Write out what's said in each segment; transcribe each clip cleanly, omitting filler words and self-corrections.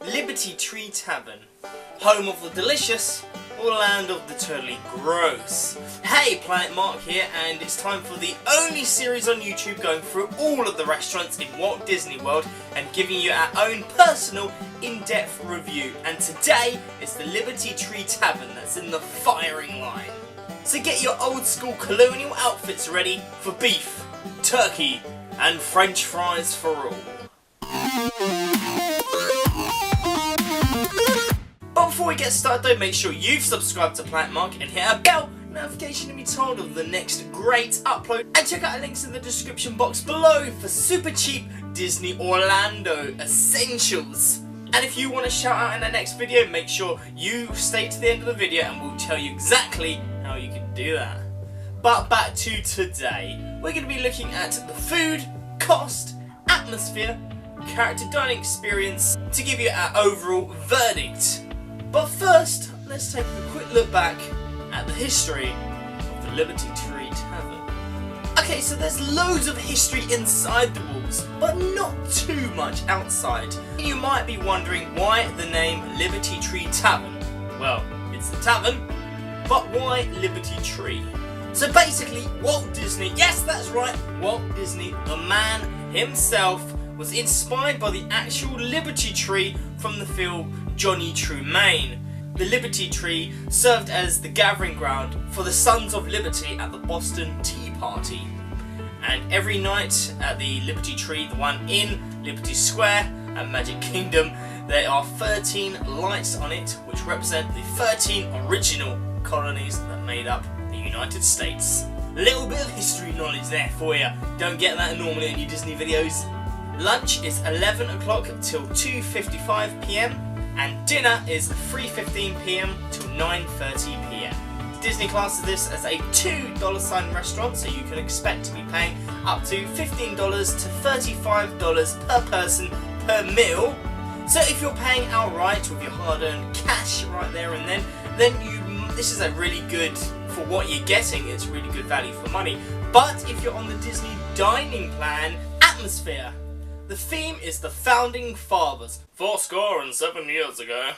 Liberty Tree Tavern, home of the delicious or land of the totally gross. Hey, Planet Mark here, and it's time for the only series on YouTube going through all of the restaurants in Walt Disney World and giving you our own personal in-depth review. And today is the Liberty Tree Tavern that's in the firing line. So get your old school colonial outfits ready for beef, turkey and French fries for all. But before we get started though, make sure you've subscribed to Planet Mark and hit a bell notification to be told of the next great upload, and check out our links in the description box below for super cheap Disney Orlando essentials. And if you want to shout out in the next video, make sure you stay to the end of the video and we'll tell you exactly how you can do that. But back to today, we're going to be looking at the food, cost, atmosphere, character dining experience to give you our overall verdict. But first, let's take a quick look back at the history of the Liberty Tree Tavern. Okay, so there's loads of history inside the walls, but not too much outside. You might be wondering why the name Liberty Tree Tavern. Well, it's the tavern, but why Liberty Tree? So basically, Walt Disney, yes that's right, Walt Disney, the man himself, was inspired by the actual Liberty Tree from the film Johnny Tremaine. The Liberty Tree served as the gathering ground for the Sons of Liberty at the Boston Tea Party. And every night at the Liberty Tree, the one in Liberty Square at Magic Kingdom, there are 13 lights on it which represent the 13 original colonies that made up the United States. A little bit of history knowledge there for you. Don't get that normally in your Disney videos. Lunch is 11 o'clock till 2:55 PM and dinner is 3:15 PM till 9:30 PM. Disney classes this as a $2 restaurant, so you can expect to be paying up to $15 to $35 per person per meal. So if you're paying outright with your hard-earned cash right there and then this is a really good, for what you're getting, it's really good value for money. But if you're on the Disney dining plan, atmosphere. The theme is the Founding Fathers, 407 years ago.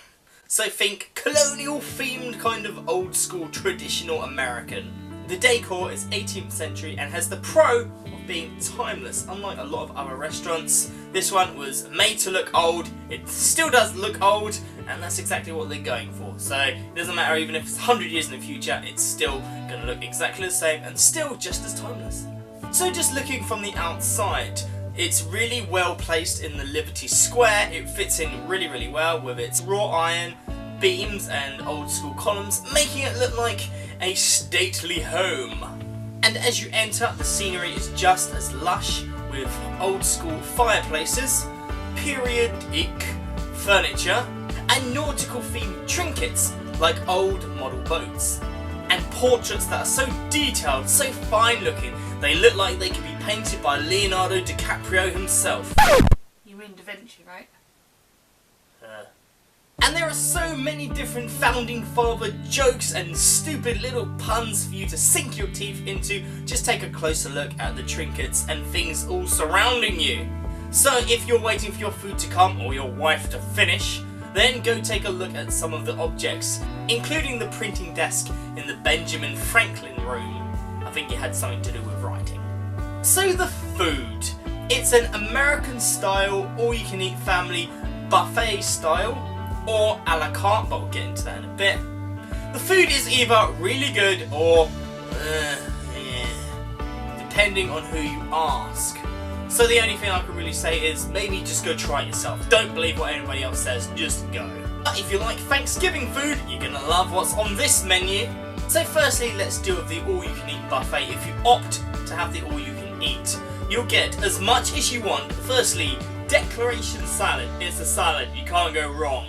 So think colonial themed kind of old school traditional American. The decor is 18th century and has the pro of being timeless. Unlike a lot of other restaurants, this one was made to look old. It still does look old, and that's exactly what they're going for. So it doesn't matter even if it's 100 years in the future, it's still going to look exactly the same and still just as timeless. So just looking from the outside, it's really well placed in the Liberty Square. It fits in really well with its wrought iron beams and old school columns, making it look like a stately home. And as you enter, the scenery is just as lush with old school fireplaces, periodic furniture, and nautical themed trinkets like old model boats. And portraits that are so detailed, so fine looking, they look like they could be painted by Leonardo DiCaprio himself. You mean Da Vinci, right? And there are so many different Founding Father jokes and stupid little puns for you to sink your teeth into. Just take a closer look at the trinkets and things all surrounding you. So if you're waiting for your food to come or your wife to finish, then go take a look at some of the objects, including the printing desk in the Benjamin Franklin room. I think it had something to do with writing. So the food. It's an American style, all-you-can-eat family buffet style, or a la carte, but we'll get into that in a bit. The food is either really good or depending on who you ask. So the only thing I can really say is maybe just go try it yourself. Don't believe what anybody else says, just go. But if you like Thanksgiving food, you're gonna love what's on this menu. So firstly, let's do with the all-you-can-eat buffet. If you opt to have the all-you-can-eat, you'll get as much as you want. Firstly, Declaration salad. It's a salad, you can't go wrong.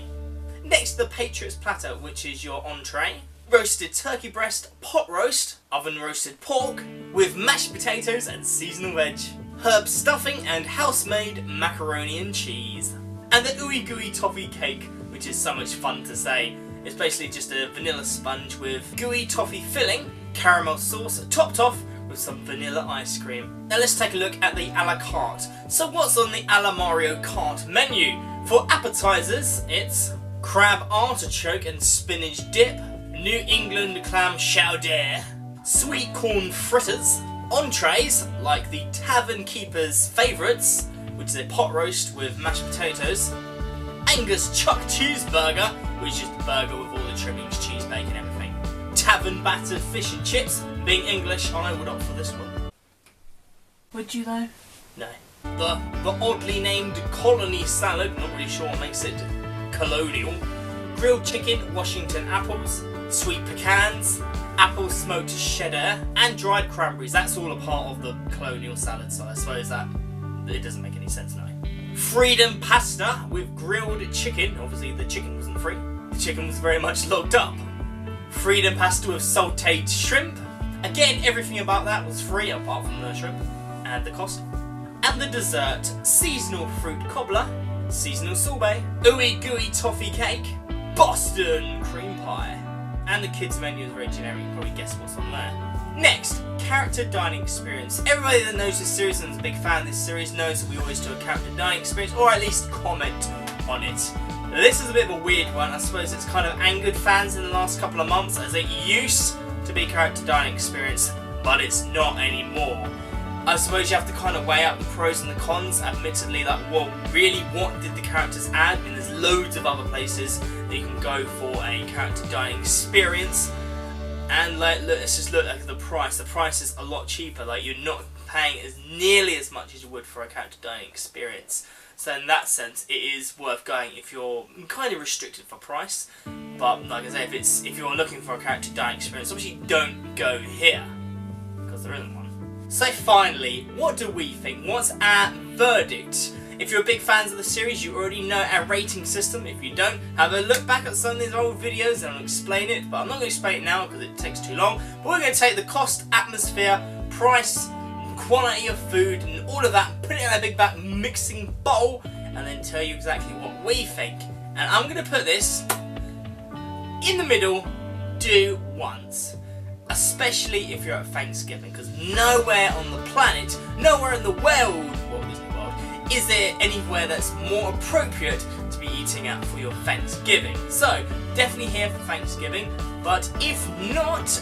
Next, the Patriots platter, which is your entree. Roasted turkey breast, pot roast, oven roasted pork, with mashed potatoes and seasonal veg. Herb stuffing and house-made macaroni and cheese. And the ooey gooey toffee cake, which is so much fun to say. It's basically just a vanilla sponge with gooey toffee filling, caramel sauce topped off with some vanilla ice cream. Now let's take a look at the a la carte. So what's on the a la Mario Kart menu? For appetizers, it's crab artichoke and spinach dip, New England clam chowder, sweet corn fritters, entrees like the Tavern keeper's favourites, which is a pot roast with mashed potatoes, Angus chuck cheeseburger, which is just a burger with all the trimmings, cheese, bacon, everything, Tavern battered fish and chips. Being English, I would opt for this one. Would you though? No. The oddly named colony salad, not really sure what makes it colonial, grilled chicken, Washington apples, sweet pecans, apple smoked cheddar, and dried cranberries. That's all a part of the colonial salad, so I suppose that it doesn't make any sense now. Freedom pasta with grilled chicken. Obviously the chicken wasn't free. The chicken was very much locked up. Freedom pasta with sautéed shrimp. Again, everything about that was free apart from the shrimp and the cost. And the dessert, seasonal fruit cobbler, seasonal sorbet, ooey gooey toffee cake, Boston cream pie. And the kids menu is very generic, you probably guess what's on there. Next, character dining experience. Everybody that knows this series and is a big fan of this series knows that we always do a character dining experience, or at least comment on it. Now, this is a bit of a weird one. I suppose it's kind of angered fans in the last couple of months, as it used to be a character dining experience, but it's not anymore. I suppose you have to kind of weigh up the pros and the cons, admittedly, like, well, really, what did the characters add? I mean, there's loads of other places that you can go for a character dining experience, and like, look, let's just look at the price. The price is a lot cheaper, like, you're not paying as nearly as much as you would for a character dining experience. So in that sense, it is worth going if you're kind of restricted for price. But like I say, if you're looking for a character dining experience, obviously don't go here, because there isn't one. So finally, what do we think? What's our verdict? If you're big fans of the series, you already know our rating system. If you don't, have a look back at some of these old videos and I'll explain it. But I'm not going to explain it now because it takes too long. But we're going to take the cost, atmosphere, price, quality of food and all of that, put it in a big back mixing bowl, and then tell you exactly what we think. And I'm going to put this in the middle, do once. Especially if you're at Thanksgiving, because nowhere on the planet, nowhere in the world, Walt Disney World, is there anywhere that's more appropriate to be eating at for your Thanksgiving. So, definitely here for Thanksgiving, but if not,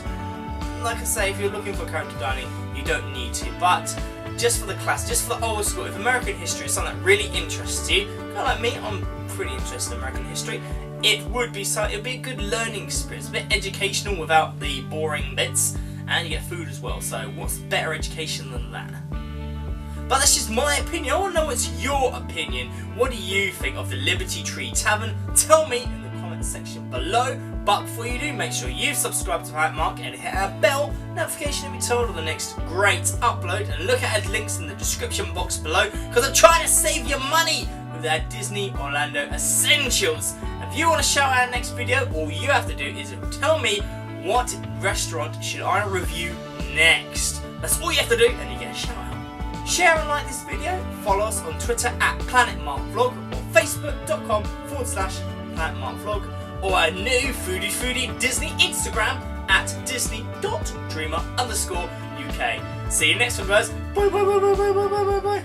like I say, if you're looking for character dining, you don't need to, but just for the class, just for the old school, if American history is something that really interests you, kind of like me, I'm pretty interested in American history, it would be a good learning experience, a bit educational without the boring bits, and you get food as well, so what's better education than that? But that's just my opinion. I want to know what's your opinion. What do you think of the Liberty Tree Tavern? Tell me in the comment section below. But before you do, make sure you've subscribed to Planet Mark and hit our bell notification to be told of the next great upload. And look at our links in the description box below, because I'm trying to save you money with our Disney Orlando Essentials. If you want to shout out our next video, all you have to do is tell me what restaurant should I review next. That's all you have to do and you get a shout out. Share and like this video, follow us on Twitter at PlanetMarkVlog or Facebook.com/PlanetMarkVlog, or our new foodie Disney Instagram at Disney.Dreamer_UK. See you next one, guys. Bye bye bye bye bye bye bye bye.